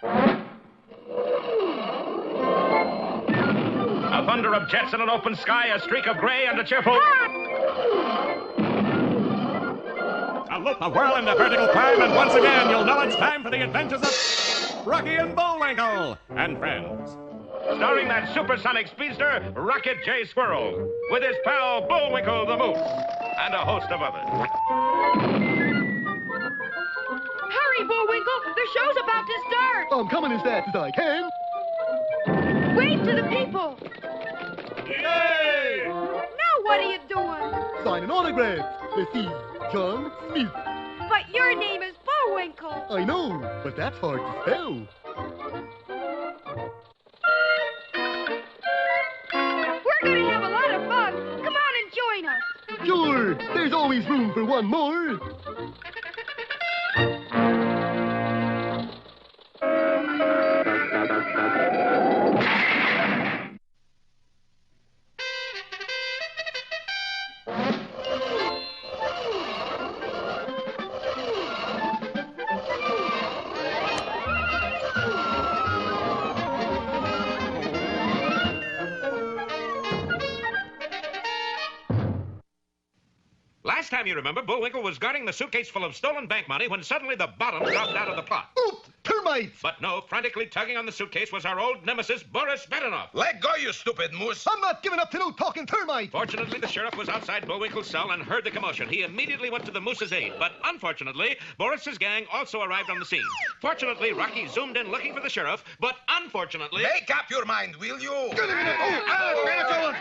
A thunder of jets in an open sky, a streak of gray, and a cheerful... Salute the whirl in the vertical climb, and once again, you'll know it's time for the adventures of Rocky and Bullwinkle and friends. Starring that supersonic speedster, Rocket J. Squirrel, with his pal Bullwinkle the Moose, and a host of others. Hurry, Bullwinkle! The show's about to start! I'm coming as fast as I can. Wave to the people! Yay! Now what are you doing? Signing autographs. Let's see. John Smith. But your name is Bullwinkle. I know, but that's hard to spell. We're gonna have a lot of fun. Come on and join us. Sure, there's always room for one more. Last time you remember, Bullwinkle was guarding the suitcase full of stolen bank money when suddenly the bottom dropped out of the pot. Oop! Termites! But no, frantically tugging on the suitcase was our old nemesis, Boris Badenov. Let go, you stupid moose. I'm not giving up to no talking termites! Fortunately, the sheriff was outside Bullwinkle's cell and heard the commotion. He immediately went to the moose's aid, but unfortunately, Boris's gang also arrived on the scene. Fortunately, Rocky zoomed in looking for the sheriff, but unfortunately... Make up your mind, will you? Get him in there! Oh,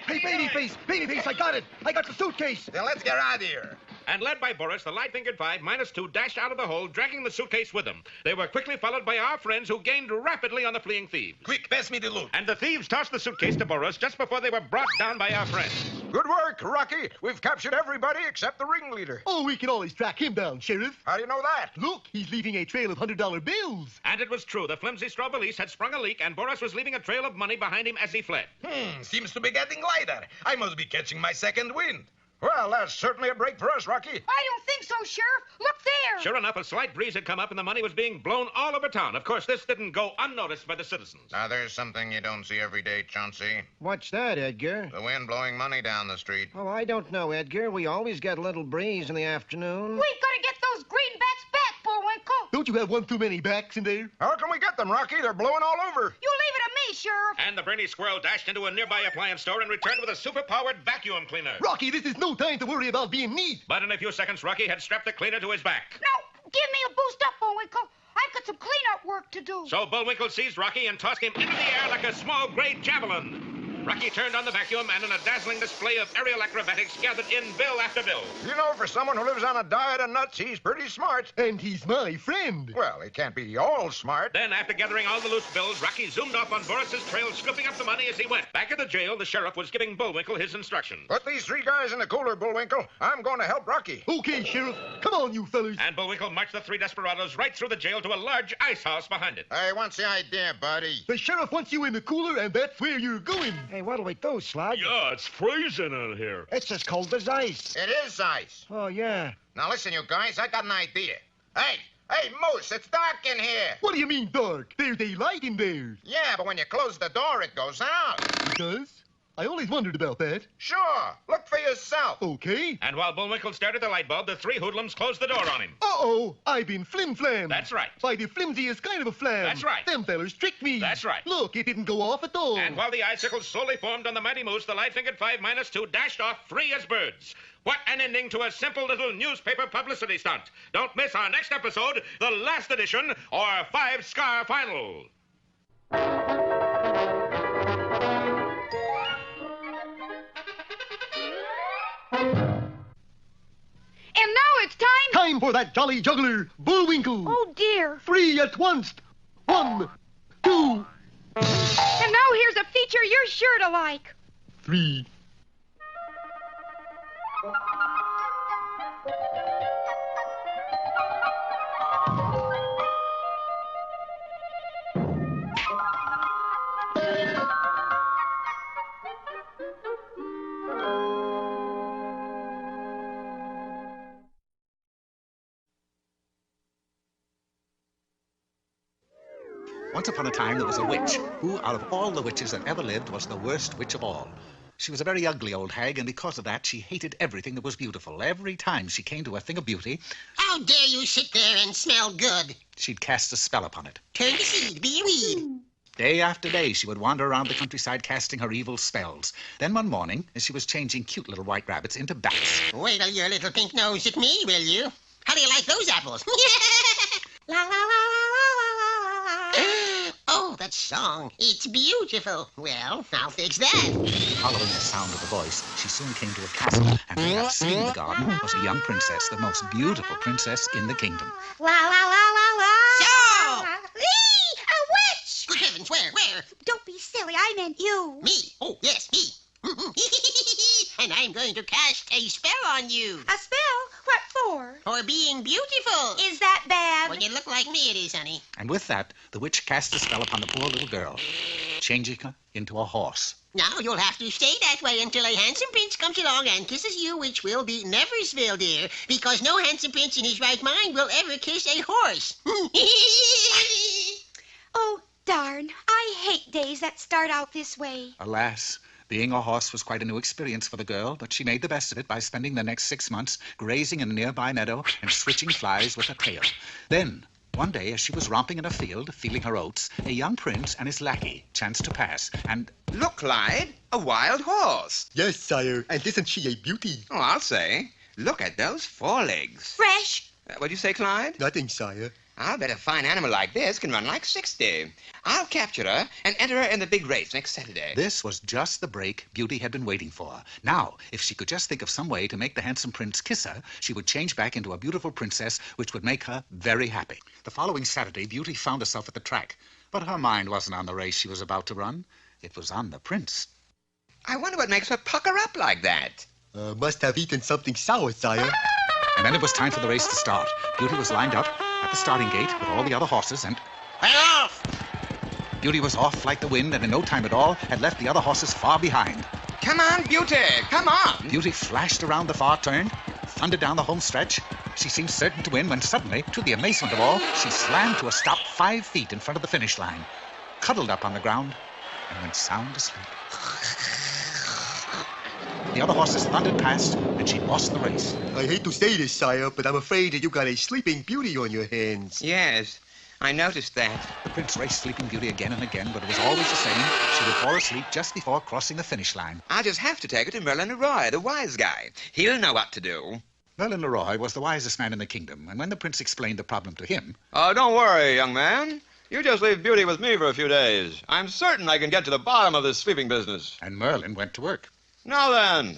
hey, babyface, I got it! I got the suitcase! Then let's get out of here. And led by Boris, the light-fingered five, -2, dashed out of the hole, dragging the suitcase with them. They were quickly followed by our friends, who gained rapidly on the fleeing thieves. Quick, pass me the loot. And the thieves tossed the suitcase to Boris just before they were brought down by our friends. Good work, Rocky. We've captured everybody except the ringleader. Oh, we can always track him down, Sheriff. How do you know that? Look, he's leaving a trail of $100 bills. And it was true. The flimsy straw valise had sprung a leak, and Boris was leaving a trail of money behind him as he fled. Seems to be getting lighter. I must be catching my second wind. Well, that's certainly a break for us, Rocky. I don't think so, Sheriff. Look there. Sure enough, a slight breeze had come up, and the money was being blown all over town. Of course, this didn't go unnoticed by the citizens. Now, there's something you don't see every day, Chauncey. What's that, Edgar? The wind blowing money down the street. Oh, I don't know, Edgar. We always get a little breeze in the afternoon. We've got to get those greenbacks back, Bullwinkle. Don't you have one too many backs in there? How can we get them, Rocky? They're blowing all over. You leave it to me, Sheriff. And the brainy squirrel dashed into a nearby appliance store and returned with a super-powered vacuum cleaner. Rocky, this is no time to worry about being neat. But in a few seconds, Rocky had strapped the cleaner to his back. Now, give me a boost up, Bullwinkle. I've got some cleanup work to do. So Bullwinkle seized Rocky and tossed him into the air like a small gray javelin. Rocky turned on the vacuum, and in a dazzling display of aerial acrobatics, gathered in bill after bill. You know, for someone who lives on a diet of nuts, he's pretty smart. And he's my friend. Well, he can't be all smart. Then, after gathering all the loose bills, Rocky zoomed off on Boris's trail, scooping up the money as he went. Back at the jail, the sheriff was giving Bullwinkle his instructions. Put these three guys in the cooler, Bullwinkle. I'm going to help Rocky. Okay, Sheriff. Come on, you fellas. And Bullwinkle marched the three desperados right through the jail to a large ice house behind it. Hey, what's the idea, buddy? The sheriff wants you in the cooler, and that's where you're going. Hey, what'll we do, Slug? Yeah, it's freezing out here. It's as cold as ice. It is ice. Oh, yeah. Now, listen, you guys, I got an idea. Hey, Moose, it's dark in here. What do you mean, dark? There's a light in there. Yeah, but when you close the door, it goes out. It does? I always wondered about that. Sure. Look for yourself. Okay. And while Bullwinkle stared at the light bulb, the three hoodlums closed the door on him. Uh-oh, I've been flim-flammed. That's right. By the flimsiest kind of a flam. That's right. Them fellers tricked me. That's right. Look, it didn't go off at all. And while the icicles slowly formed on the mighty moose, the light-fingered five -2 dashed off free as birds. What an ending to a simple little newspaper publicity stunt. Don't miss our next episode, the last edition, or five-scar final. And now it's time... Time for that jolly juggler, Bullwinkle. Oh, dear. Three at once. 1, 2, And now here's a feature you're sure to like. 3. Once upon a time, there was a witch who, out of all the witches that ever lived, was the worst witch of all. She was a very ugly old hag, and because of that, she hated everything that was beautiful. Every time she came to a thing of beauty... How dare you sit there and smell good? She'd cast a spell upon it. Turn the seed, be a weed. Day after day, she would wander around the countryside casting her evil spells. Then one morning, as she was changing cute little white rabbits into bats... Wiggle your little pink nose at me, will you? How do you like those apples? La la la la la la la. Oh, that song. It's beautiful. Well, I'll fix that. Following the sound of the voice, she soon came to a castle, and there, sitting in the garden, was a young princess, the most beautiful princess in the kingdom. La la la la la. So! Eee! A witch! Good heavens, where? Don't be silly. I meant you. Me? Oh, yes, me. And I'm going to cast a spell on you. A spell? What for? For being beautiful. Is that bad? When you look like me, it is, honey. And with that, the witch cast a spell upon the poor little girl, changing her into a horse. Now you'll have to stay that way until a handsome prince comes along and kisses you, which will be Neversville, dear, because no handsome prince in his right mind will ever kiss a horse. Oh, darn. I hate days that start out this way. Alas, being a horse was quite a new experience for the girl, but she made the best of it by spending the next 6 months grazing in a nearby meadow and switching flies with her tail. Then, one day, as she was romping in a field, feeling her oats, a young prince and his lackey chanced to pass, and... Look, Clyde, a wild horse. Yes, sire, and isn't she a beauty? Oh, I'll say. Look at those forelegs. Fresh. What'd you say, Clyde? Nothing, sire. I'll bet a fine animal like this can run like 60. I'll capture her and enter her in the big race next Saturday. This was just the break Beauty had been waiting for. Now, if she could just think of some way to make the handsome prince kiss her, she would change back into a beautiful princess, which would make her very happy. The following Saturday, Beauty found herself at the track, but her mind wasn't on the race she was about to run. It was on the prince. I wonder what makes her pucker up like that. Must have eaten something sour, sire. And then it was time for the race to start. Beauty was lined up at the starting gate with all the other horses, and... Hang off! Beauty was off like the wind, and in no time at all had left the other horses far behind. Come on, Beauty, come on! Beauty flashed around the far turn, thundered down the home stretch. She seemed certain to win when suddenly, to the amazement of all, she slammed to a stop 5 feet in front of the finish line, cuddled up on the ground, and went sound asleep. The other horses thundered past, and she lost the race. I hate to say this, sire, but I'm afraid that you got a sleeping beauty on your hands. Yes, I noticed that. The prince raced Sleeping Beauty again and again, but it was always the same. She would fall asleep just before crossing the finish line. I'll just have to take her to Merlin Leroy, the wise guy. He'll know what to do. Merlin Leroy was the wisest man in the kingdom, and when the prince explained the problem to him... Don't worry, young man. You just leave Beauty with me for a few days. I'm certain I can get to the bottom of this sleeping business. And Merlin went to work. Now then,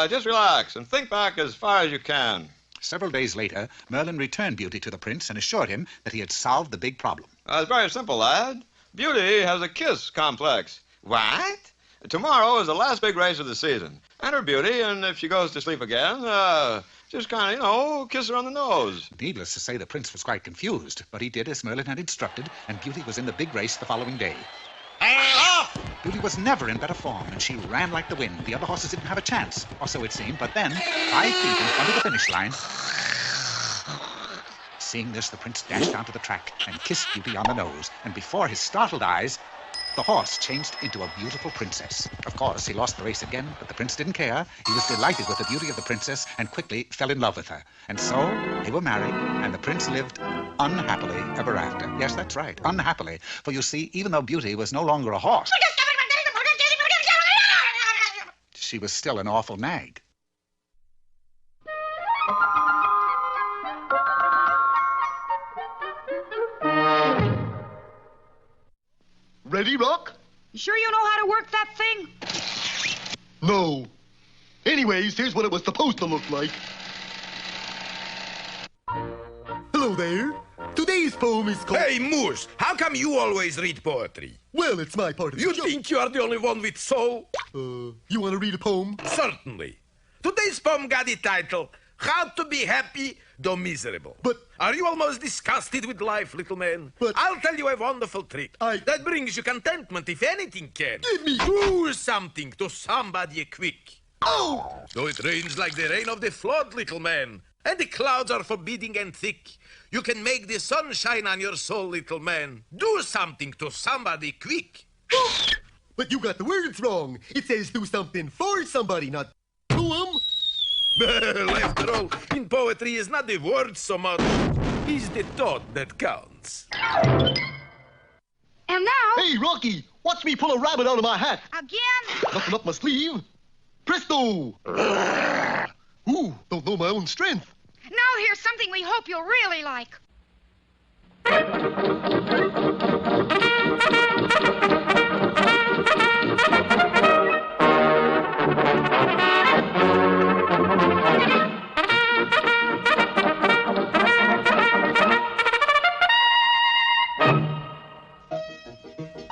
just relax and think back as far as you can. Several days later, Merlin returned Beauty to the prince and assured him that he had solved the big problem. It's very simple, lad. Beauty has a kiss complex. What? Tomorrow is the last big race of the season. Enter Beauty, and if she goes to sleep again, just kind of, kiss her on the nose. Needless to say, the prince was quite confused, but he did as Merlin had instructed, and Beauty was in the big race the following day. Beauty was never in better form, and she ran like the wind. The other horses didn't have a chance, or so it seemed, but then, 5 feet in front of the finish line... Seeing this, the prince dashed onto the track and kissed Beauty on the nose, and before his startled eyes, the horse changed into a beautiful princess. Of course, he lost the race again, but the prince didn't care. He was delighted with the beauty of the princess and quickly fell in love with her. And so, they were married, and the prince lived unhappily ever after. Yes, that's right, unhappily. For you see, even though Beauty was no longer a horse, she was still an awful nag. Ready, Rock? You sure you know how to work that thing? No. Anyways, here's what it was supposed to look like. Hello there. Today's poem is called... Hey, Moose, how come you always read poetry? Well, it's my part of the You joke. think you are the only one with soul? You want to read a poem? Certainly. Today's poem got the title, How to Be Happy, Though Miserable. But... Are you almost disgusted with life, little man? But... I'll tell you a wonderful trick. That brings you contentment, if anything can. Give me... Do something to somebody quick. Oh! Though it rains like the rain of the flood, little man, And the clouds are forbidding and thick. You can make the sun shine on your soul, little man. Do something to somebody quick. But you got the words wrong. It says do something for somebody, not to them. Well, after all, in poetry is not the words so much. It's the thought that counts. And now... Hey, Rocky, watch me pull a rabbit out of my hat. Again? Nothing up my sleeve. Presto! Ooh, don't know my own strength. Now here's something we hope you'll really like.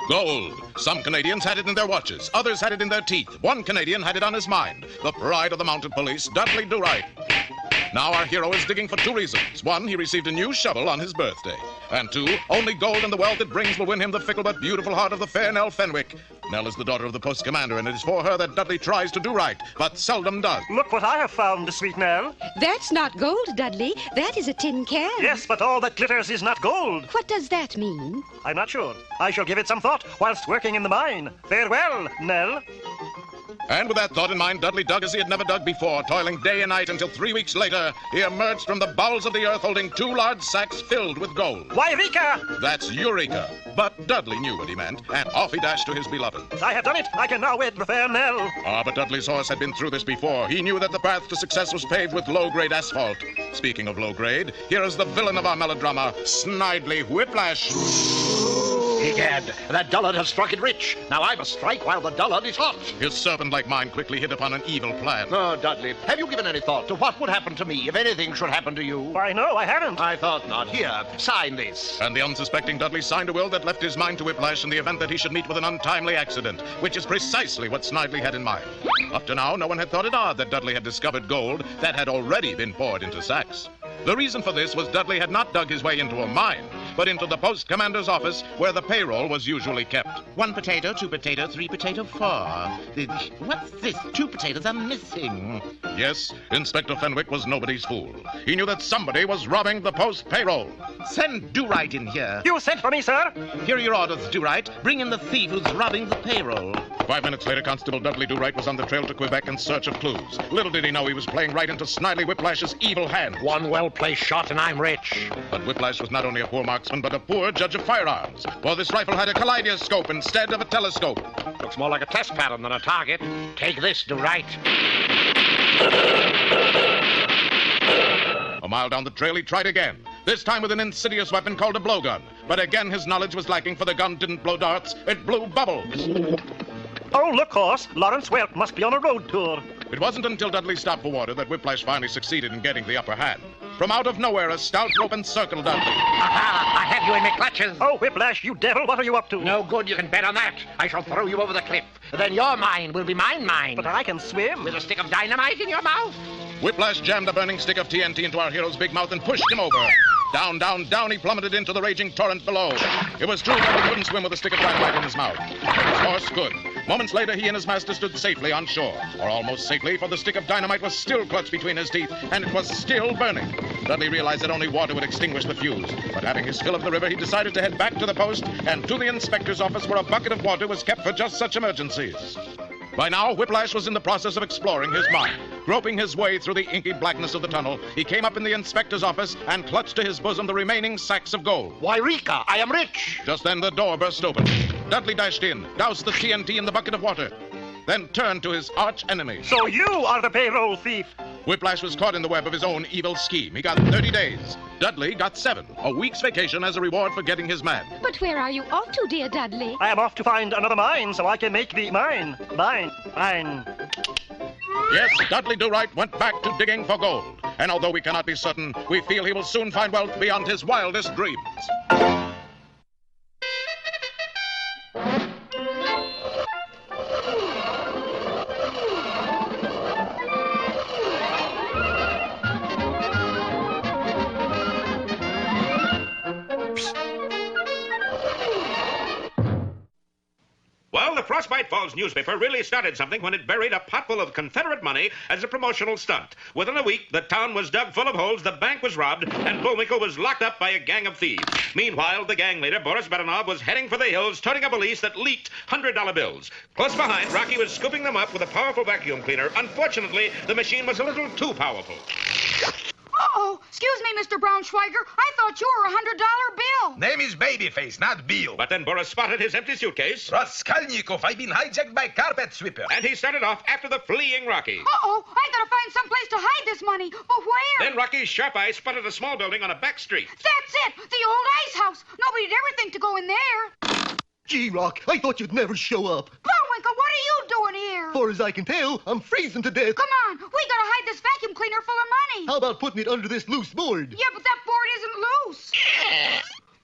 Gold. Some Canadians had it in their watches. Others had it in their teeth. One Canadian had it on his mind. The pride of the mounted police, Dudley Do-Right. Now our hero is digging for two reasons. One, he received a new shovel on his birthday. And two, only gold and the wealth it brings will win him the fickle but beautiful heart of the fair Nell Fenwick. Nell is the daughter of the post commander, and it is for her that Dudley tries to do right, but seldom does. Look what I have found, sweet Nell. That's not gold, Dudley. That is a tin can. Yes, but all that glitters is not gold. What does that mean? I'm not sure. I shall give it some thought whilst working in the mine. Farewell, Nell. And with that thought in mind, Dudley dug as he had never dug before, toiling day and night until 3 weeks later, he emerged from the bowels of the earth holding 2 large sacks filled with gold. Eureka! That's Eureka. But Dudley knew what he meant, and off he dashed to his beloved. I have done it. I can now wed the fair Nell. Ah, but Dudley's horse had been through this before. He knew that the path to success was paved with low-grade asphalt. Speaking of low-grade, here is the villain of our melodrama, Snidely Whiplash. Egad, that dullard has struck it rich. Now I must strike while the dullard is hot. His serpent-like mind quickly hit upon an evil plan. Oh, Dudley, have you given any thought to what would happen to me if anything should happen to you? Why, no, I haven't. I thought not. Here, sign this. And the unsuspecting Dudley signed a will that left his mind to Whiplash in the event that he should meet with an untimely accident, which is precisely what Snidely had in mind. Up to now, no one had thought it odd that Dudley had discovered gold that had already been poured into sacks. The reason for this was Dudley had not dug his way into a mine, but into the post commander's office where the payroll was usually kept. 1 potato, 2 potato, 3 potato, 4. What's this? 2 potatoes are missing. Yes, Inspector Fenwick was nobody's fool. He knew that somebody was robbing the post payroll. Send Do-Right in here. You sent for me, sir? Here are your orders, Do-Right. Bring in the thief who's robbing the payroll. 5 minutes later, Constable Dudley Do-Right was on the trail to Quebec in search of clues. Little did he know he was playing right into Snidely Whiplash's evil hand. One well-placed shot and I'm rich. But Whiplash was not only a poor marksman, but a poor judge of firearms. For this rifle had a kaleidoscope instead of a telescope. Looks more like a test pattern than a target. Take this, Do-Right. A mile down the trail, he tried again. This time with an insidious weapon called a blowgun. But again, his knowledge was lacking, for the gun didn't blow darts, it blew bubbles. Oh, look, horse. Lawrence Welk must be on a road tour. It wasn't until Dudley stopped for water that Whiplash finally succeeded in getting the upper hand. From out of nowhere, a stout rope encircled Dudley. Aha! I have you in my clutches. Oh, Whiplash, you devil, what are you up to? No good, you can bet on that. I shall throw you over the cliff. Then your mine will be mine. But I can swim. With a stick of dynamite in your mouth? Whiplash jammed a burning stick of TNT into our hero's big mouth and pushed him over. Down, down, down he plummeted into the raging torrent below. It was true that he couldn't swim with a stick of dynamite in his mouth. But his horse could. Moments later, he and his master stood safely on shore. Or almost safely, for the stick of dynamite was still clutched between his teeth, and it was still burning. Dudley realized that only water would extinguish the fuse. But having his fill of the river, he decided to head back to the post and to the inspector's office where a bucket of water was kept for just such emergencies. By now, Whiplash was in the process of exploring his mine. Groping his way through the inky blackness of the tunnel, he came up in the inspector's office and clutched to his bosom the remaining sacks of gold. Eureka! I am rich! Just then, the door burst open. Dudley dashed in, doused the TNT in the bucket of water, then turned to his arch enemy. So you are the payroll thief. Whiplash was caught in the web of his own evil scheme. He got 30 days. Dudley got 7, a week's vacation as a reward for getting his man. But where are you off to, dear Dudley? I am off to find another mine so I can make the mine. Mine. Yes, Dudley Do-Right went back to digging for gold. And although we cannot be certain, we feel he will soon find wealth beyond his wildest dreams. Well, the Frostbite Falls newspaper really started something when it buried a pot full of Confederate money as a promotional stunt. Within a week, the town was dug full of holes, the bank was robbed, and Bullwinkle was locked up by a gang of thieves. Meanwhile, the gang leader, Boris Badenov, was heading for the hills, toting a valise that leaked $100 bills. Close behind, Rocky was scooping them up with a powerful vacuum cleaner. Unfortunately, the machine was a little too powerful. Uh-oh. Excuse me, Mr. Braunschweiger. I thought you were a $100 bill. Name is Babyface, not Bill. But then Boris spotted his empty suitcase. Raskolnikov, I've been hijacked by carpet sweeper. And he started off after the fleeing Rocky. Uh-oh. I gotta find some place to hide this money. But where? Then Rocky's sharp eye spotted a small building on a back street. That's it. The old ice house. Nobody'd ever think to go in there. Gee, Rock, I thought you'd never show up. Bullwinkle, what are you doing here? Far as I can tell, I'm freezing to death. Come on. We gotta hide this vacuum cleaner full of money. How about putting it under this loose board? Yeah, but that board isn't loose.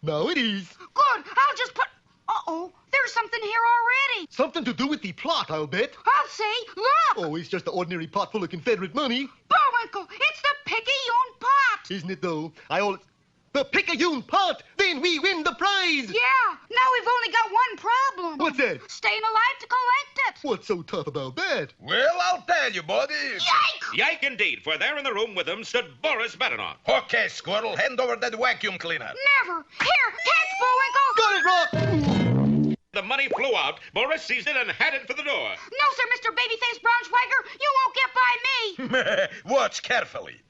Now it is. Good. I'll just put... Uh-oh. There's something here already. Something to do with the plot, I'll bet. I'll say. Look. Oh, it's just an ordinary pot full of Confederate money. Bullwinkle, it's the Picayune pot. Isn't it, though? The Picayune pot! Then we win the prize! Yeah. Now we've only got one problem. What's that? Staying alive to collect it. What's so tough about that? Well, I'll tell you, buddy. Yike! Yike indeed, for there in the room with them stood Boris Badenov. Okay, Squirrel, hand over that vacuum cleaner. Never. Here, catch, Bullwinkle. Got it, Rock! The money flew out. Boris seized it and headed for the door. No, sir, Mr. Babyface Braunschweiger. You won't get by me. Watch carefully.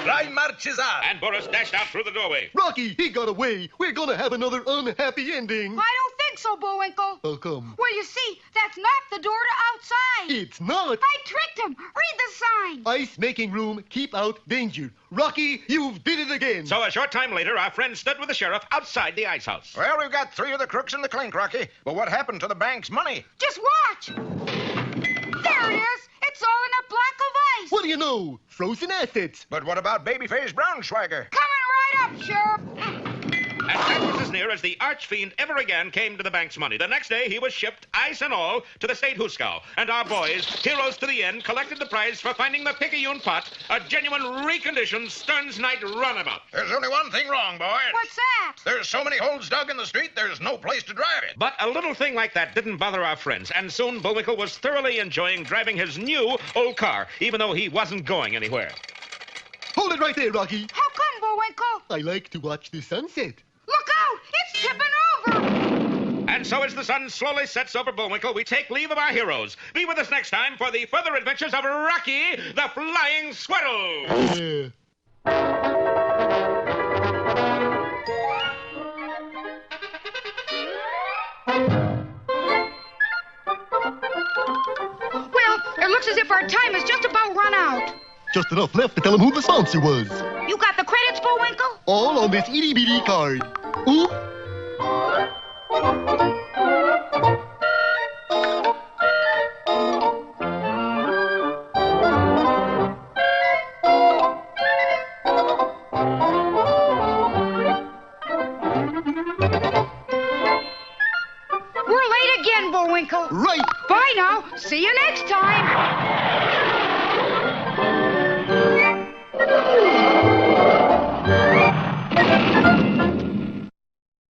Crime marches on. And Boris dashed out through the doorway. Rocky, he got away. We're gonna have another unhappy ending. I don't think so, Bullwinkle. How come? Well, you see, that's not the door to outside. It's not. I tricked him. Read the sign. Ice making room, keep out danger. Rocky, you've did it again. So a short time later, our friend stood with the sheriff outside the ice house. Well, we've got 3 of the crooks in the clink, Rocky. But what happened to the bank's money? Just watch. There it is. It's all in a block of ice. What do you know? Frozen assets. But what about Babyface Braunschweiger? Coming right up, Sheriff. And that was as near as the archfiend ever again came to the bank's money. The next day, he was shipped, ice and all, to the state Huskow. And our boys, heroes to the end, collected the prize for finding the Picayune pot, a genuine reconditioned Stearns Knight runabout. There's only one thing wrong, boys. What's that? There's so many holes dug in the street, there's no place to drive it. But a little thing like that didn't bother our friends, and soon Bullwinkle was thoroughly enjoying driving his new old car, even though he wasn't going anywhere. Hold it right there, Rocky. How come, Bullwinkle? I like to watch the sunset. Look out! It's tipping over! And so as the sun slowly sets over Bullwinkle, we take leave of our heroes. Be with us next time for the further adventures of Rocky, the Flying Squirrel. Yeah. Well, it looks as if our time has just about run out. Just enough left to tell him who the sponsor was. You got the credits, Bullwinkle? All on this itty-bitty card. Oop. We're late again, Bullwinkle. Right. Bye now. See you next time.